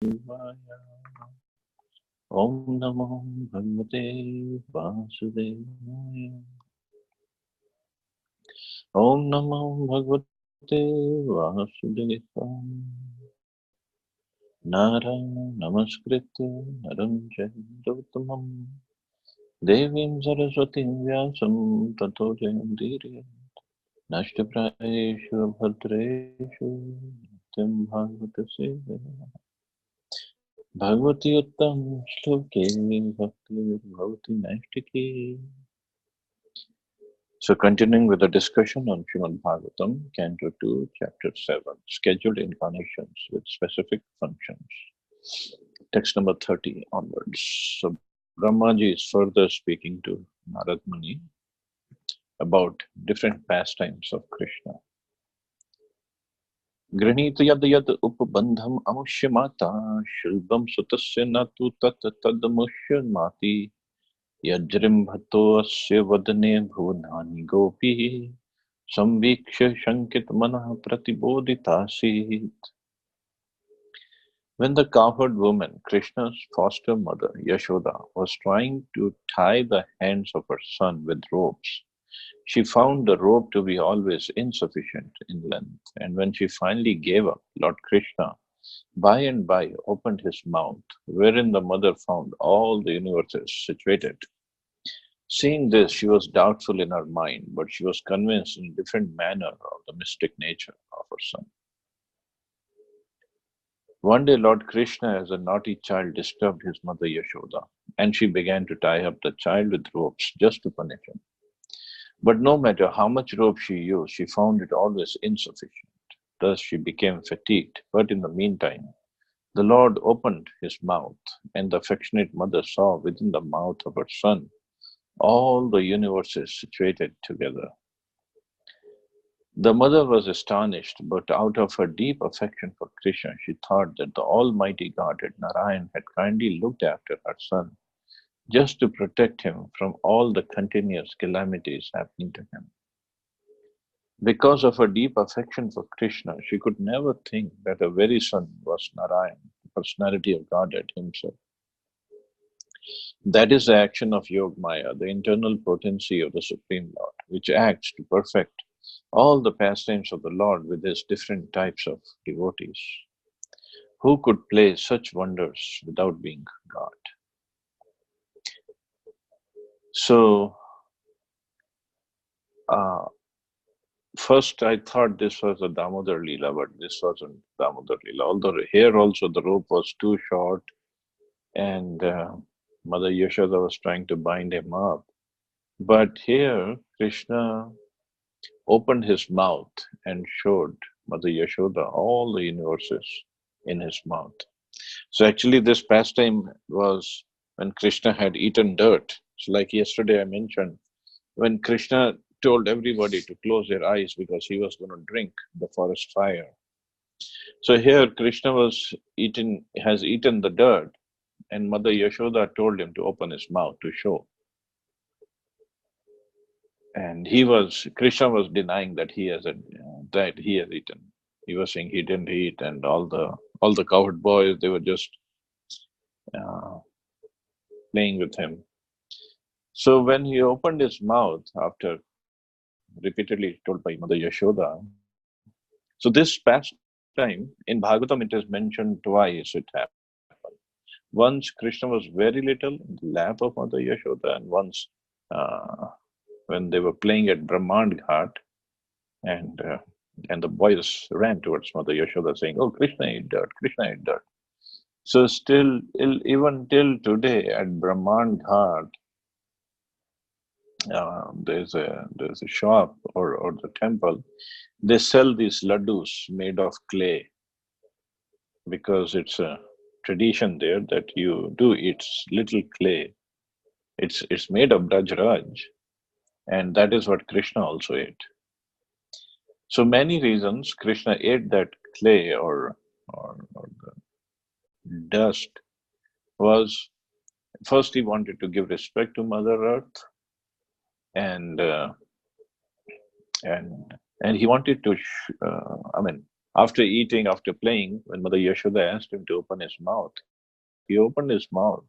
Vasudevaya. Om Namo Bhagavate Vasudevaya. Om Namo Bhagavate Vasudevaya. Nara Namaskritya Naram Chaiva Devim Saraswatim Vyasam Tato Jayamdiri Nashtaprayeshu Bhadreshu Nityam Bhagavata Sevaya Bhagavati Uttam Shloke Bhakti Bhavati Naistiki. So continuing with the discussion on Srimad Bhagavatam, Canto 2, Chapter 7, Scheduled Incarnations with Specific Functions. Text number 30 onwards. So Brahmaji is further speaking to Narad Muni about different pastimes of Krishna. Granita yad yad upabandham amushyamata shilbam sutasya natu tat tad amushyamati yajrim bhato asya vadane bhunani gopi samviksha shankit manah pratiboditasit. When the cowherd woman, Krishna's foster mother, Yashoda, was trying to tie the hands of her son with ropes, she found the rope to be always insufficient in length, and when she finally gave up, Lord Krishna, by and by, opened his mouth, wherein the mother found all the universes situated. Seeing this, she was doubtful in her mind, but she was convinced in a different manner of the mystic nature of her son. One day, Lord Krishna, as a naughty child, disturbed his mother Yashoda, and she began to tie up the child with ropes just to punish him. But no matter how much rope she used, she found it always insufficient. Thus, she became fatigued. But in the meantime, the Lord opened his mouth, and the affectionate mother saw within the mouth of her son all the universes situated together. The mother was astonished, but out of her deep affection for Krishna, she thought that the Almighty Godhead Narayan had kindly looked after her son just to protect him from all the continuous calamities happening to him. Because of her deep affection for Krishna, she could never think that her very son was Narayan, the personality of Godhead himself. That is the action of Yog Maya, the internal potency of the Supreme Lord, which acts to perfect all the pastimes of the Lord with his different types of devotees. Who could play such wonders without being God? So, uh, first I thought this was a Damodar Leela, but this wasn't Damodar Leela. Although here also the rope was too short and Mother Yashoda was trying to bind him up. But here Krishna opened his mouth and showed Mother Yashoda all the universes in his mouth. So actually this pastime was when Krishna had eaten dirt. So like yesterday I mentioned, when Krishna told everybody to close their eyes because he was going to drink the forest fire. So here Krishna has eaten the dirt, and Mother Yashoda told him to open his mouth to show. And Krishna was denying that that he has eaten. He was saying he didn't eat, and all the cowherd boys, they were just uh, playing with him. So when he opened his mouth after repeatedly told by Mother Yashoda, so this pastime in Bhagavatam it is mentioned twice. It happened. Once Krishna was very little in the lap of Mother Yashoda, and once uh, when they were playing at Brahmand Ghat, and uh, and the boys ran towards Mother Yashoda saying, "Oh, Krishna ate dirt! Krishna ate dirt!" So still, even till today at Brahmand Ghat, there's a shop or the temple. They sell these laddus made of clay because it's a tradition there that you do eat little clay. It's made of Brajraj, and that is what Krishna also ate. So many reasons Krishna ate that clay or the dust was first he wanted to give respect to Mother Earth, and uh, and and he wanted to I mean After eating, after playing, when Mother Yashoda asked him to open his mouth, he opened his mouth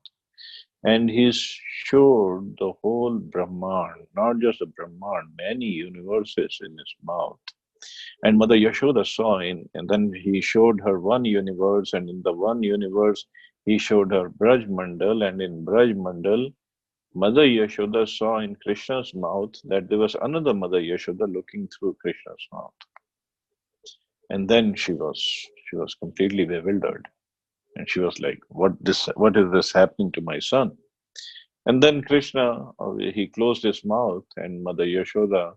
and he showed the whole Brahman, not just the Brahman, many universes in his mouth. And Mother Yashoda saw in, and then he showed her one universe, and in the one universe, he showed her Braj Mandal, and in Braj Mandal, Mother Yashoda saw in Krishna's mouth that there was another Mother Yashoda looking through Krishna's mouth. And then she was completely bewildered. And she was like, what is this happening to my son? And then Krishna, he closed his mouth, and Mother Yashoda,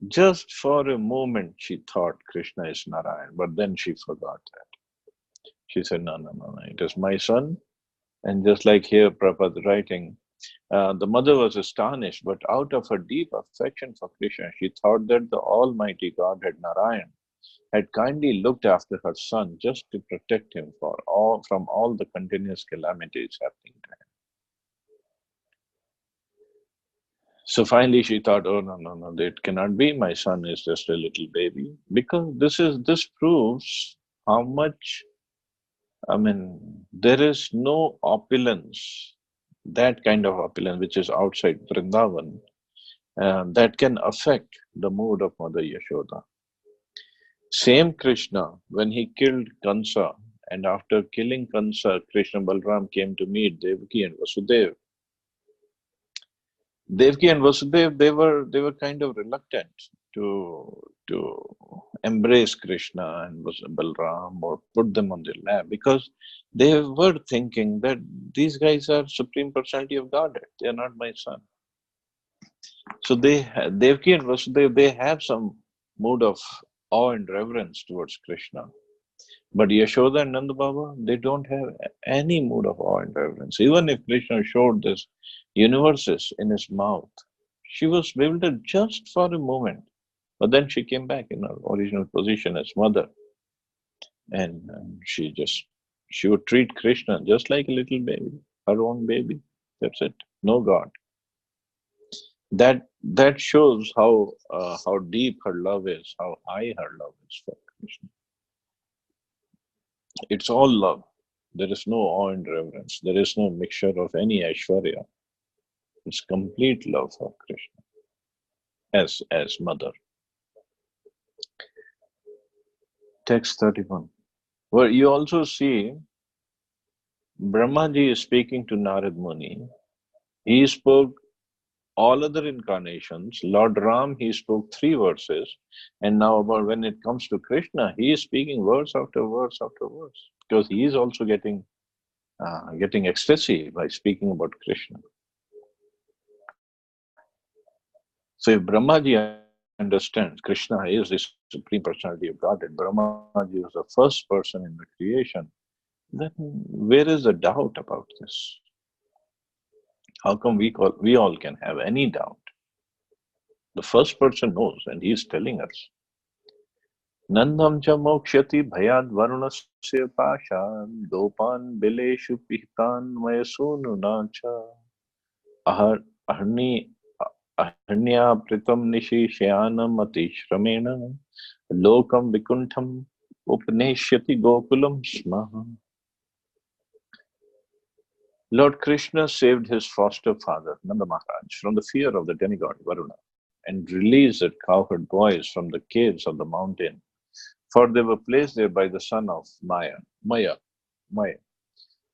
just for a moment, she thought Krishna is Narayan, but then she forgot that. She said, no, no, no, no, it is my son. And just like here, Prabhupada writing, the mother was astonished, but out of her deep affection for Krishna, she thought that the Almighty Godhead Narayan had kindly looked after her son just to protect him from all the continuous calamities happening to him. So finally she thought, oh no, no, no, that cannot be. My son is just a little baby. Because this proves how much, I mean, there is no opulence, that kind of opulence which is outside Vrindavan, that can affect the mood of Mother Yashoda. Same Krishna, when he killed Kansa, and after killing Kansa, Krishna Balram came to meet Devaki and Vasudev. Devaki and Vasudev, they were kind of reluctant to embrace Krishna and Balram or put them on their lap, because they were thinking that these guys are Supreme Personality of Godhead. They are not my son. So Devaki and Vasudev, they have some mood of awe and reverence towards Krishna. But Yashoda and Nanda Baba, they don't have any mood of awe and reverence. Even if Krishna showed this universes in his mouth, she was bewildered just for a moment. But then she came back in her original position as mother. And she would treat Krishna just like a little baby, her own baby. That's it. No God. That shows how deep her love is, how high her love is for Krishna. It's all love. There is no awe and reverence. There is no mixture of any Aishwarya. It's complete love for Krishna as mother. Text 31. Where you also see Brahmaji is speaking to Narad Muni. He spoke all other incarnations. Lord Ram, he spoke 3 verses. And now about when it comes to Krishna, he is speaking verse after verse after verse. Because he is also getting ecstasy by speaking about Krishna. So if Brahmaji understands Krishna is the Supreme Personality of Godhead, Brahmaji is the first person in the creation, then where is the doubt about this? How come we all can have any doubt? The first person knows, and he is telling us. Nandam cha mokshati bhayad varunasya pashan dopan bileshu pihtan mayasunu nacha aharni ahanya pritam nishi shyanam atishramena lokam vikuntham upaneshyati gokulam smaha. Lord Krishna saved his foster father, Nanda Maharaj, from the fear of the demigod Varuna and released the cowherd boys from the caves of the mountain, for they were placed there by the son of Maya.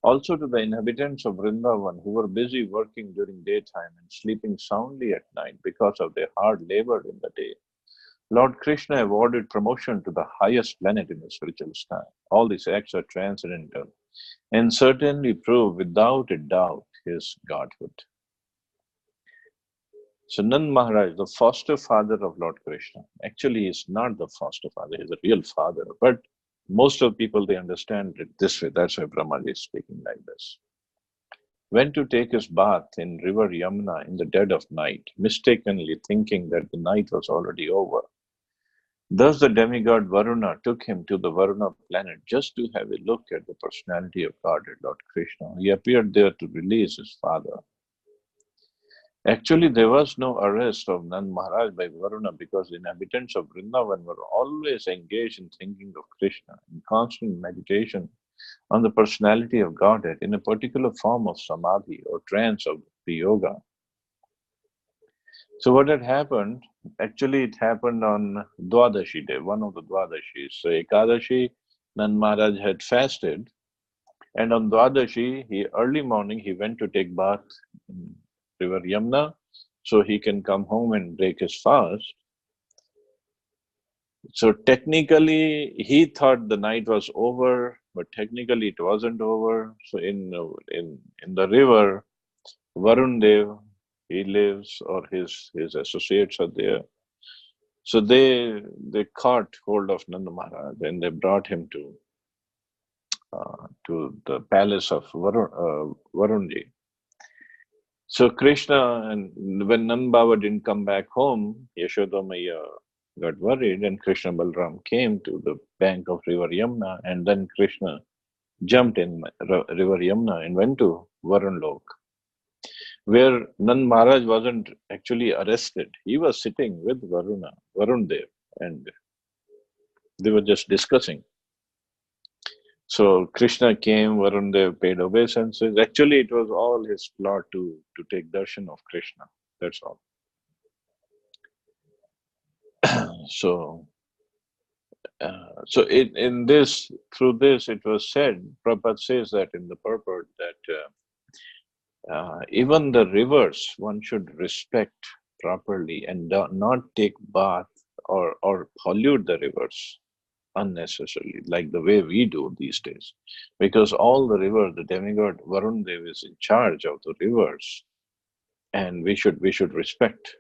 Also to the inhabitants of Vrindavan who were busy working during daytime and sleeping soundly at night because of their hard labor in the day, Lord Krishna awarded promotion to the highest planet in the spiritual sky. All these acts are transcendental and certainly prove without a doubt his godhood. So Nand Maharaj, the foster father of Lord Krishna, actually is not the foster father, he's a real father. But most of people, they understand it this way. That's why Brahmaji is speaking like this. Went to take his bath in river Yamuna in the dead of night, mistakenly thinking that the night was already over. Thus the demigod Varuna took him to the Varuna planet just to have a look at the personality of God, Lord Krishna. He appeared there to release his father. Actually, there was no arrest of Nand Maharaj by Varuna because the inhabitants of Vrindavan were always engaged in thinking of Krishna, in constant meditation on the personality of Godhead in a particular form of samadhi or trance of the yoga. So what had happened, actually it happened on Dwadashi day, one of the Dwadashis. So Ekadashi, Nand Maharaj had fasted, and on Dwadashi, early morning, he went to take bath in river Yamuna, so he can come home and break his fast. So technically, he thought the night was over, but technically it wasn't over. So in the river, Varun Dev, he lives, or his associates are there. So they caught hold of Nanda Maharaj and they brought him to the palace of Varunji. So Krishna, and when Nand Baba didn't come back home, Yashoda Maya got worried, and Krishna Balram came to the bank of River Yamuna, and then Krishna jumped in River Yamuna and went to Varun Lok, where Nand Maharaj wasn't actually arrested. He was sitting with Varun Dev, and they were just discussing. So Krishna came, Varun Dev paid obeisances. Actually, it was all his plot to take darshan of Krishna. That's all. So, in this, through this, it was said, Prabhupada says that in the purport that even the rivers one should respect properly and not take bath or pollute the rivers unnecessarily, like the way we do these days. Because all the rivers, the demigod Varun Dev is in charge of the rivers, and we should respect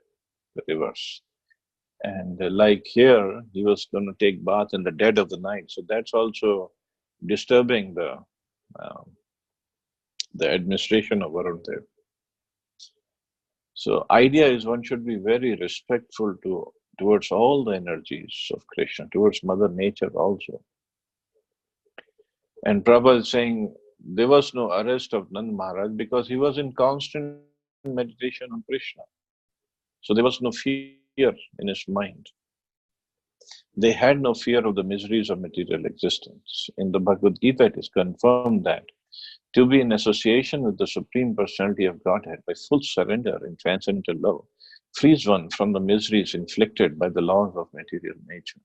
the rivers. And like here, he was going to take bath in the dead of the night, so that's also disturbing um, the administration of Varun Dev. So idea is one should be very respectful towards all the energies of Krishna, towards Mother Nature also. And Prabhupada is saying there was no arrest of Nand Maharaj because he was in constant meditation on Krishna. So there was no fear in his mind. They had no fear of the miseries of material existence. In the Bhagavad Gita, it is confirmed that to be in association with the Supreme Personality of Godhead by full surrender in transcendental love frees one from the miseries inflicted by the laws of material nature.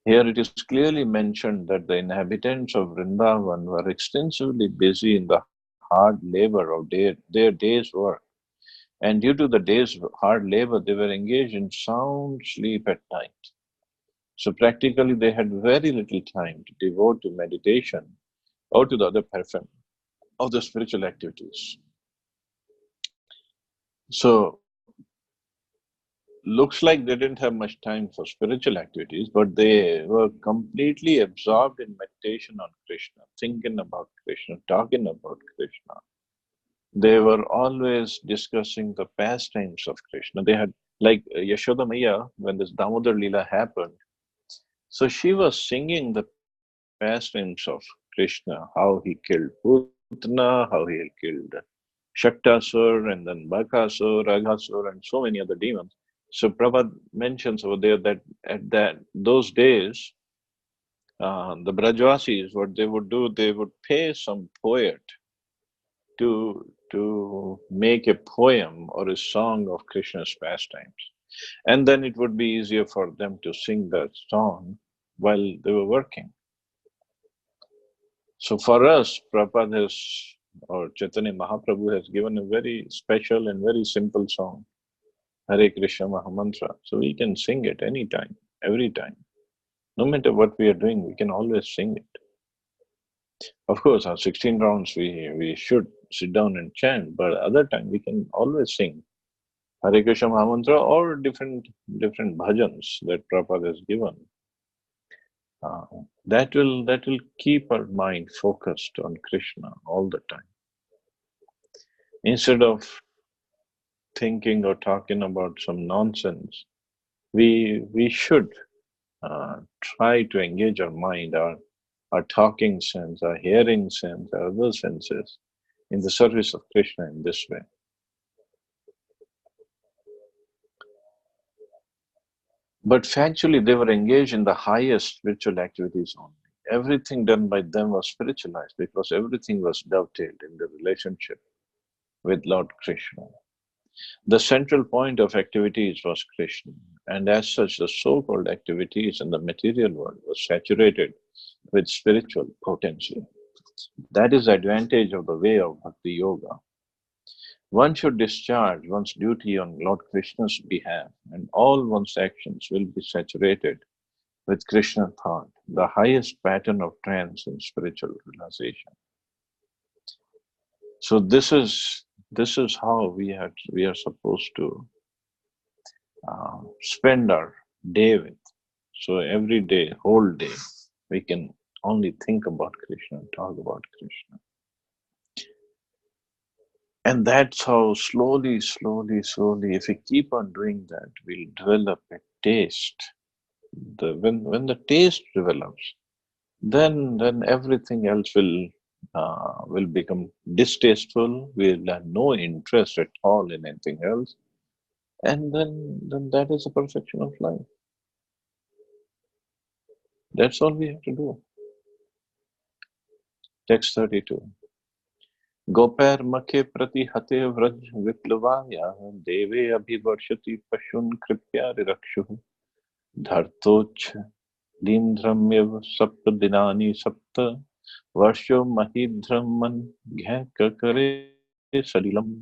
Here it is clearly mentioned that the inhabitants of Vrindavan were extensively busy in the hard labor of their day's work. And due to the day's hard labor, they were engaged in sound sleep at night. So practically, they had very little time to devote to meditation or to the other perform of the spiritual activities. So looks like they didn't have much time for spiritual activities, but they were completely absorbed in meditation on Krishna, thinking about Krishna, talking about Krishna. They were always discussing the pastimes of Krishna. They had, like Yashoda Maya, when this Damodar Leela happened, so she was singing the pastimes of Krishna, how he killed Putna, how he killed Shaktasur, and then Bakasur, Raghasur, and so many other demons. So Prabhupada mentions over there that at that those days, the Brajvasis, what they would do, they would pay some poet to make a poem or a song of Krishna's pastimes. And then it would be easier for them to sing that song while they were working. So for us, Prabhupada has, or Chaitanya Mahaprabhu has given a very special and very simple song, Hare Krishna Mahamantra. So we can sing it anytime, every time. No matter what we are doing, we can always sing it. Of course, our 16 rounds, we should sit down and chant, but other time we can always sing Hare Krishna Mahamantra or different bhajans that Prabhupada has given. That will keep our mind focused on Krishna all the time. Instead of thinking or talking about some nonsense, we should try to engage our mind, our talking sense, our hearing sense, our other senses in the service of Krishna in this way. But factually, they were engaged in the highest spiritual activities only. Everything done by them was spiritualized because everything was dovetailed in the relationship with Lord Krishna. The central point of activities was Krishna, and as such, the so called activities in the material world were saturated with spiritual potency. That is the advantage of the way of Bhakti Yoga. One should discharge one's duty on Lord Krishna's behalf, and all one's actions will be saturated with Krishna thought, the highest pattern of trance in spiritual realization. So this is how we are supposed to spend our day with. So every day, whole day, we can only think about Krishna, talk about Krishna. And that's how slowly, slowly, slowly, if we keep on doing that, we'll develop a taste. When the taste develops, then everything else will become distasteful. We'll have no interest at all in anything else, and then that is the perfection of life. That's all we have to do. Text 32. गोपैर मखे प्रति हते व्रज विप्लवाया देवे अभिवर्षति पशून् कृत्या रिरक्षुः धर्तोच्छ दीन्द्रम्यव सप्त दिनानि सप्त वर्षो महीध्रमन् घ्यकरे सलिलम्.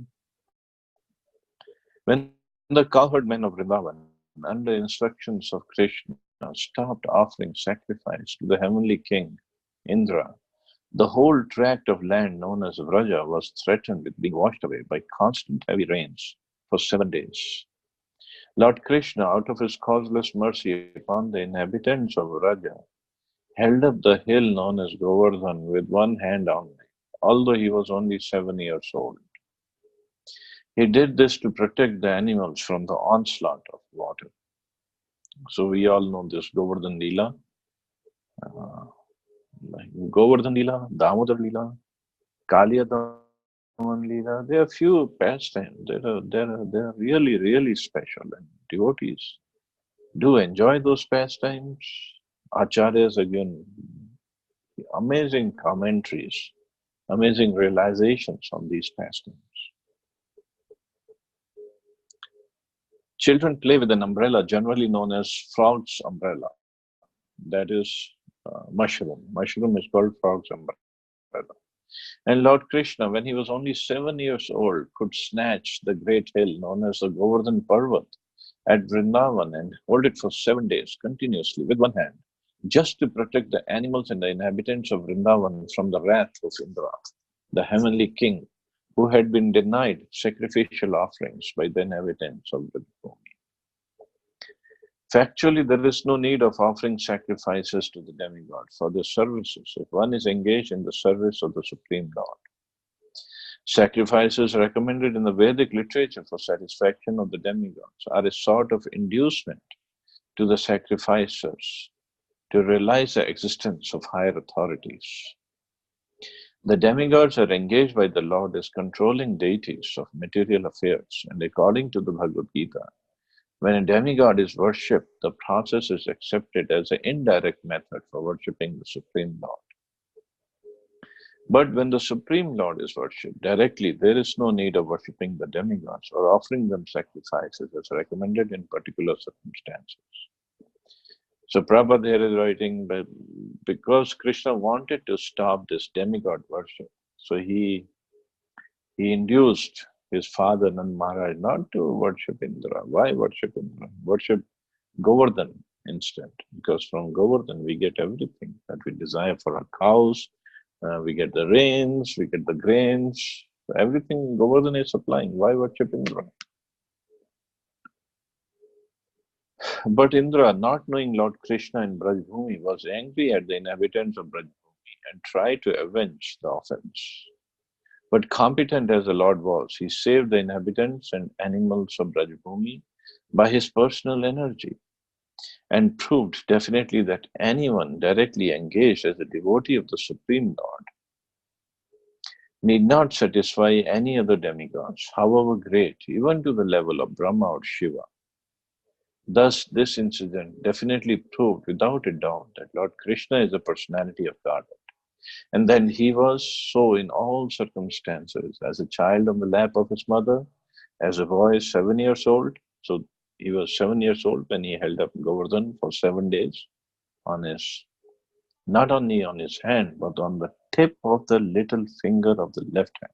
When the cowherd men of Vrindavan, under instructions of Krishna, stopped offering sacrifice to the heavenly king Indra, the whole tract of land known as Vraja was threatened with being washed away by constant heavy rains for 7 days. Lord Krishna, out of his causeless mercy upon the inhabitants of Vraja, held up the hill known as Govardhan with one hand only, although he was only 7 years old. He did this to protect the animals from the onslaught of water. So we all know this Govardhan Leela, like Govardhan Leela, Damodar Leela, Kaliya Daman Leela. There are few pastimes. They're really, really special, and devotees do enjoy those pastimes. Acharyas again, amazing commentaries, amazing realizations on these pastimes. Children play with an umbrella generally known as frog's umbrella. That is mushroom. Mushroom is called frog's umbrella. And Lord Krishna, when he was only 7 years old, could snatch the great hill known as the Govardhan Parvat at Vrindavan and hold it for 7 days continuously with one hand, just to protect the animals and the inhabitants of Vrindavan from the wrath of Indra, the heavenly king, who had been denied sacrificial offerings by the inhabitants of Vrindavan. Factually, there is no need of offering sacrifices to the demigod for their services if one is engaged in the service of the Supreme Lord. Sacrifices recommended in the Vedic literature for satisfaction of the demigods are a sort of inducement to the sacrificers to realize the existence of higher authorities. The demigods are engaged by the Lord as controlling deities of material affairs, and according to the Bhagavad Gita, when a demigod is worshipped, the process is accepted as an indirect method for worshipping the Supreme Lord. But when the Supreme Lord is worshipped directly, there is no need of worshipping the demigods or offering them sacrifices as recommended in particular circumstances. So Prabhupada here is writing that because Krishna wanted to stop this demigod worship, so he induced his father Nand Maharaj not to worship Indra. Why worship Indra? Worship Govardhan instead, because from Govardhan we get everything that we desire for our cows. We get the rains, we get the grains, everything Govardhan is supplying. Why worship Indra? But Indra, not knowing Lord Krishna in Brajbhumi, was angry at the inhabitants of Brajbhumi and tried to avenge the offense. But competent as the Lord was, he saved the inhabitants and animals of Brajbhumi by his personal energy and proved definitely that anyone directly engaged as a devotee of the Supreme Lord need not satisfy any other demigods, however great, even to the level of Brahma or Shiva. Thus, this incident definitely proved without a doubt that Lord Krishna is a personality of God. And then he was so in all circumstances, as a child on the lap of his mother, as a boy 7 years old. So he was 7 years old when he held up Govardhan for 7 days on his, not only on his hand, but on the tip of the little finger of the left hand.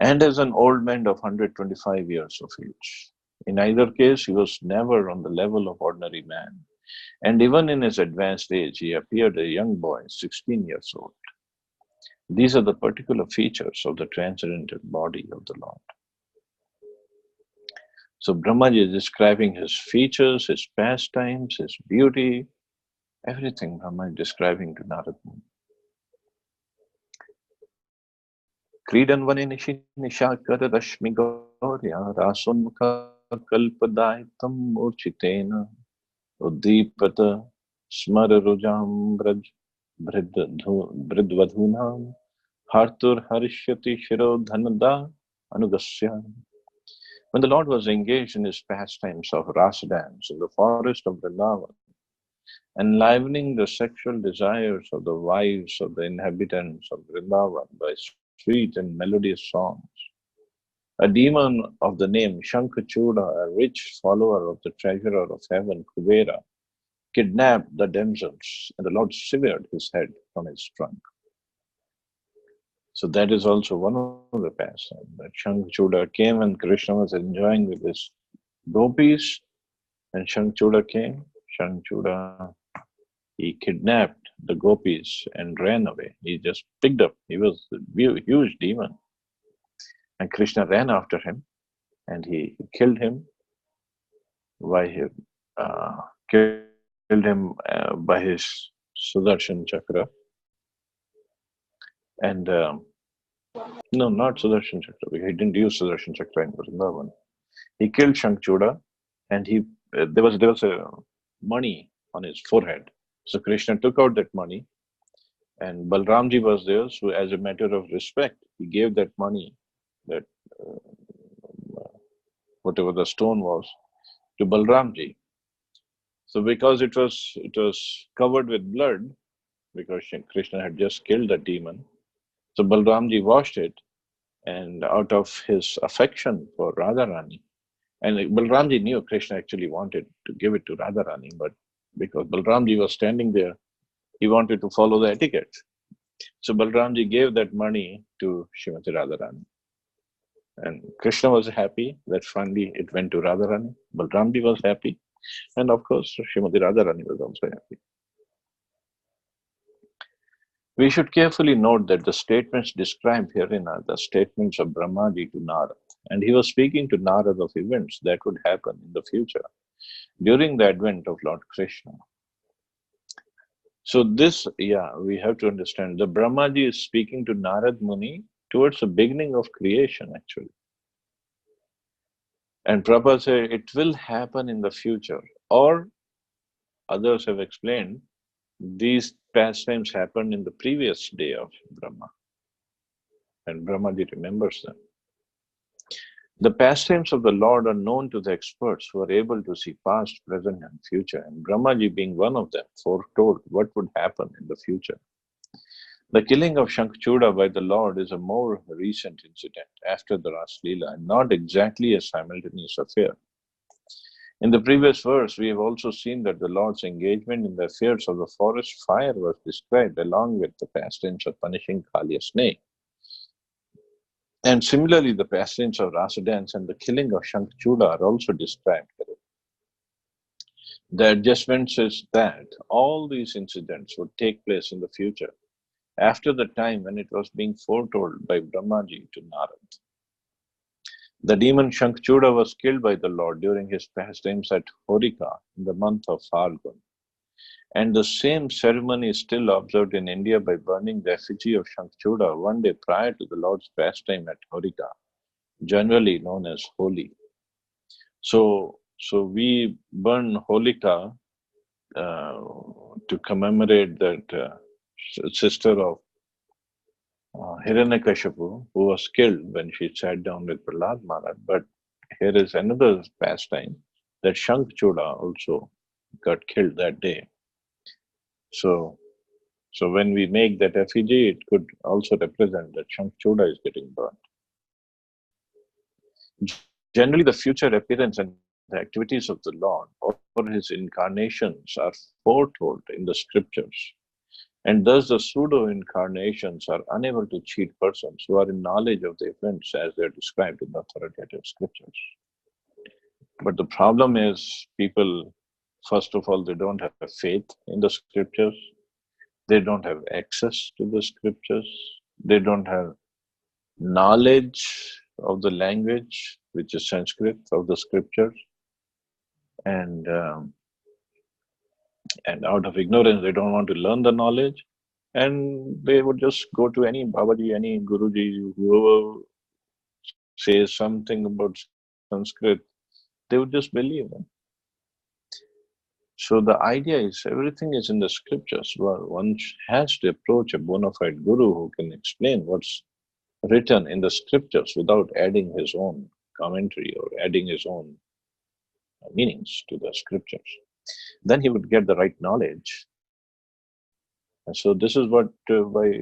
And as an old man of 125 years of age. In either case, he was never on the level of ordinary man. And even in his advanced age, he appeared a young boy, 16 years old. These are the particular features of the transcendental body of the Lord. So Brahmaji is describing his features, his pastimes, his beauty, everything Brahma is describing to Narad Muni. Kridanvani nishi nishakara rashmi gaurya rasunmukha kalpadaitam murchitena uddipata smararujam braj bridvadhunam hartur harishyati shiro dhanada anugasya. When the Lord was engaged in his pastimes of rasa dance in the forest of Vrindavan, enlivening the sexual desires of the wives of the inhabitants of Vrindavan by sweet and melodious songs, a demon of the name Shankachuda, a rich follower of the treasurer of heaven, Kubera, kidnapped the damsels, and the Lord severed his head from his trunk. So that is also one of the pastimes, that Shankachuda came and Krishna was enjoying with his gopis, and Shankachuda came. Shankachuda, he kidnapped the gopis and ran away. He just picked up, he was a huge demon. And Krishna ran after him and he killed him by his, by his Sudarshan Chakra. And no, not Sudarshan Chakra, because he didn't use Sudarshan Chakra in Vrindavan. He killed Shankchuda and there was a money on his forehead. So Krishna took out that money, and Balramji was there. So as a matter of respect, he gave that money, that whatever the stone was, to Balramji. So because it was covered with blood, because Krishna had just killed the demon, so Balramji washed it, and out of his affection for Radharani, and Balramji knew Krishna actually wanted to give it to Radharani, but because Balramji was standing there, he wanted to follow the etiquette. So Balramji gave that money to Srimati Radharani. And Krishna was happy that finally it went to Radharani. Balramji was happy. And of course, Srimati Radharani was also happy. We should carefully note that the statements described herein are the statements of Brahmaji to Narad. And he was speaking to Narad of events that would happen in the future during the advent of Lord Krishna. So this, we have to understand, the Brahmaji is speaking to Narad Muni towards the beginning of creation, actually. And Prabhupada said it will happen in the future. Or others have explained, these pastimes happened in the previous day of Brahma. And Brahmaji remembers them. The pastimes of the Lord are known to the experts who are able to see past, present, and future. And Brahmaji, being one of them, foretold what would happen in the future. The killing of Shankchuda by the Lord is a more recent incident after the Ras Leela, and not exactly a simultaneous affair. In the previous verse, we have also seen that the Lord's engagement in the affairs of the forest fire was described along with the pastimes of punishing Kaliya snake. And similarly, the pastimes of Rasa dance and the killing of Shankchuda are also described. The adjustment is that all these incidents would take place in the future, after the time when it was being foretold by Brahmaji to Narad. The demon Shankchuda was killed by the Lord during his pastimes at Horika in the month of Phalgun. And the same ceremony is still observed in India by burning the effigy of Shankchuda one day prior to the Lord's pastime at Horika, generally known as Holi. So we burn Holika to commemorate that sister of Hiranyakashipu, who was killed when she sat down with Prahlad Maharaj. But here is another pastime that Shankchoda also got killed that day. So, so when we make that effigy, it could also represent that Shankchoda is getting burned. Generally, the future appearance and the activities of the Lord or his incarnations are foretold in the scriptures. And thus, the pseudo incarnations are unable to cheat persons who are in knowledge of the events as they are described in the authoritative scriptures. But the problem is, people, first of all, they don't have faith in the scriptures, they don't have access to the scriptures, they don't have knowledge of the language, which is Sanskrit, of the scriptures, and um, and out of ignorance, they don't want to learn the knowledge, and they would just go to any Babaji, any Guruji, whoever says something about Sanskrit, they would just believe them. So the idea is everything is in the scriptures. Well, one has to approach a bona fide guru who can explain what's written in the scriptures without adding his own commentary or adding his own meanings to the scriptures. Then he would get the right knowledge. And so this is what by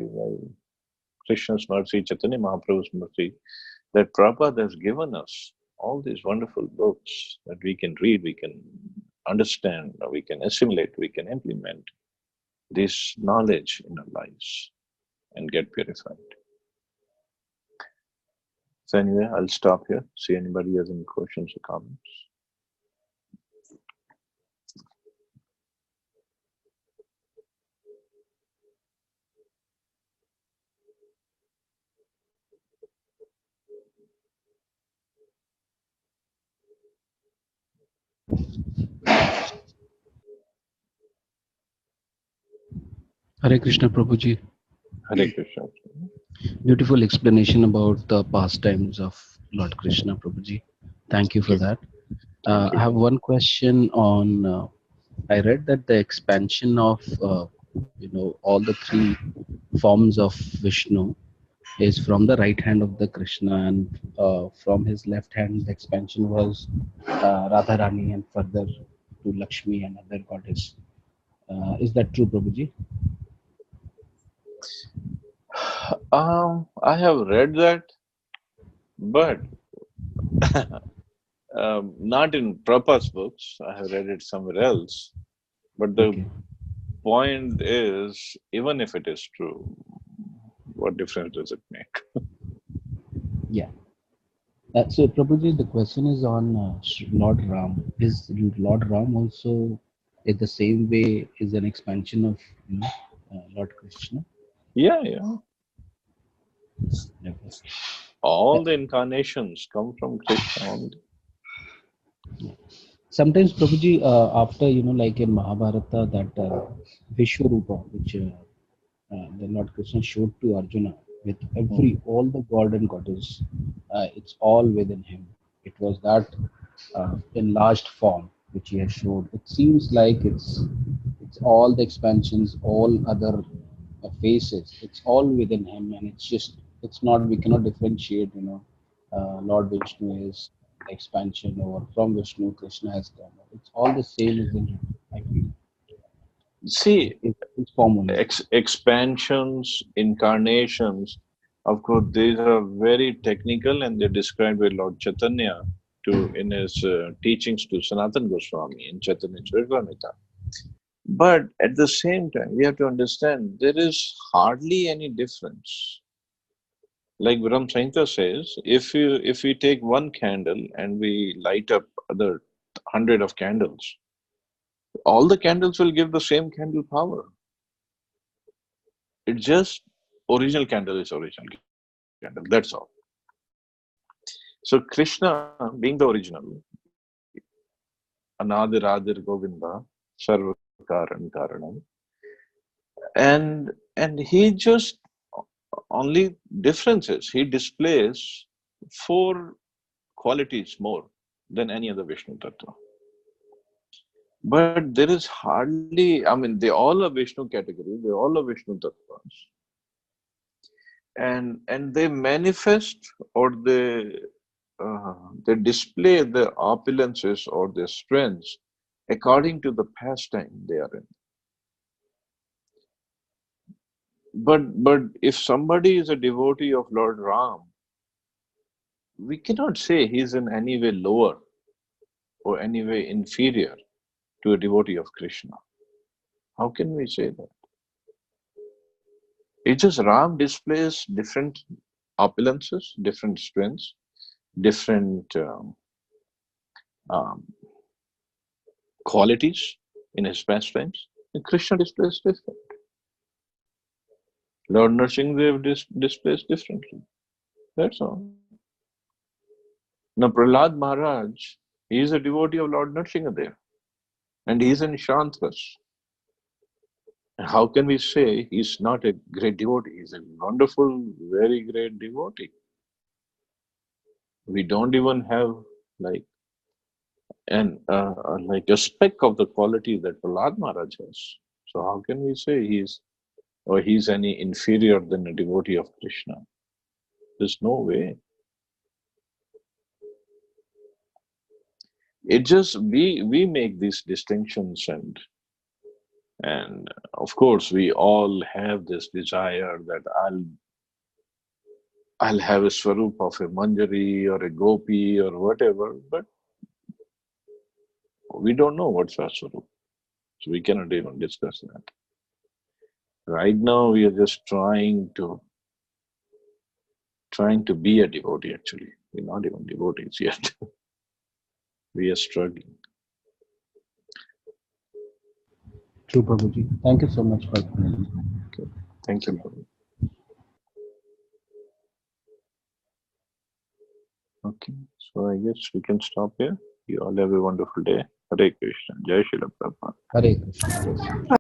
Krishna's mercy, Chaitanya Mahaprabhu's mercy, that Prabhupada has given us all these wonderful books that we can read, we can understand, we can assimilate, we can implement this knowledge in our lives and get purified. So anyway, I'll stop here. See anybody has any questions or comments. Hare Krishna Prabhuji. Hare Krishna. Beautiful explanation about the pastimes of Lord Krishna Prabhuji. Thank you for that. I have one question on. I read that the expansion of all the three forms of Vishnu is from the right hand of the Krishna, and from his left hand the expansion was Radharani, and further to Lakshmi and other goddess. Is that true, Prabhuji? I have read that, but not in Prabhupada's books. I have read it somewhere else. But the point is, even if it is true, what difference does it make? Yeah. So, Prabhuji, the question is on Lord Ram. Is Lord Ram also in the same way is an expansion of Lord Krishna? Yeah. Okay. All the incarnations come from Krishna only. Sometimes, Prabhuji, after like in Mahabharata, that Vishwarupa, which the Lord Krishna showed to Arjuna, with all the god and goddess, it's all within him. It was that enlarged form which he has showed. It seems like it's all the expansions, all other faces. It's all within him, and it's not, we cannot differentiate. Lord Vishnu is the expansion, or from Vishnu Krishna has come. It's all the same within him. I feel. See, It's form only. expansions, incarnations, of course, these are very technical, and they're described by Lord Chaitanya in his teachings to Sanatana Goswami in Chaitanya Charitamrita. But at the same time, we have to understand there is hardly any difference. Like Brahm Samhita says, if we take one candle and we light up other 100 of candles, all the candles will give the same candle power. It's just original candle is original candle. That's all. So Krishna, being the original, Anadir Adir Govinda, Sarva Karan Karanam, and he just only difference is he displays 4 qualities more than any other Vishnu Tattva. But there is hardly, I mean, they all are Vishnu category, they all are Vishnu Tattvas. And they manifest or they they display their opulences or their strengths according to the pastime they are in. But if somebody is a devotee of Lord Ram, we cannot say he's in any way lower or any way inferior to a devotee of Krishna. How can we say that? It's just Ram displays different opulences, different strengths, different um, qualities in his pastimes. And Krishna displays different. Lord Nrsimhadev displays differently. That's all. Now Prahlad Maharaj, he is a devotee of Lord Nrsimhadev, and he is in Shantras. How can we say he's not a great devotee? He's a wonderful, very great devotee. We don't even have like like a speck of the quality that Prahlad Maharaj has. So how can we say he's any inferior than a devotee of Krishna? There's no way. It just we make these distinctions, and of course we all have this desire that I'll have a swarup of a manjari or a gopi or whatever, but we don't know what's our swarup, so we cannot even discuss that. Right now we are just trying to be a devotee. Actually, we're not even devotees yet. We are struggling. True, Prabhuji. Thank you so much for explaining. Okay. Thank you, Prabhu. Okay, so I guess we can stop here. You all have a wonderful day. Hare Krishna. Jai Shri Prabhupada. Hare Krishna.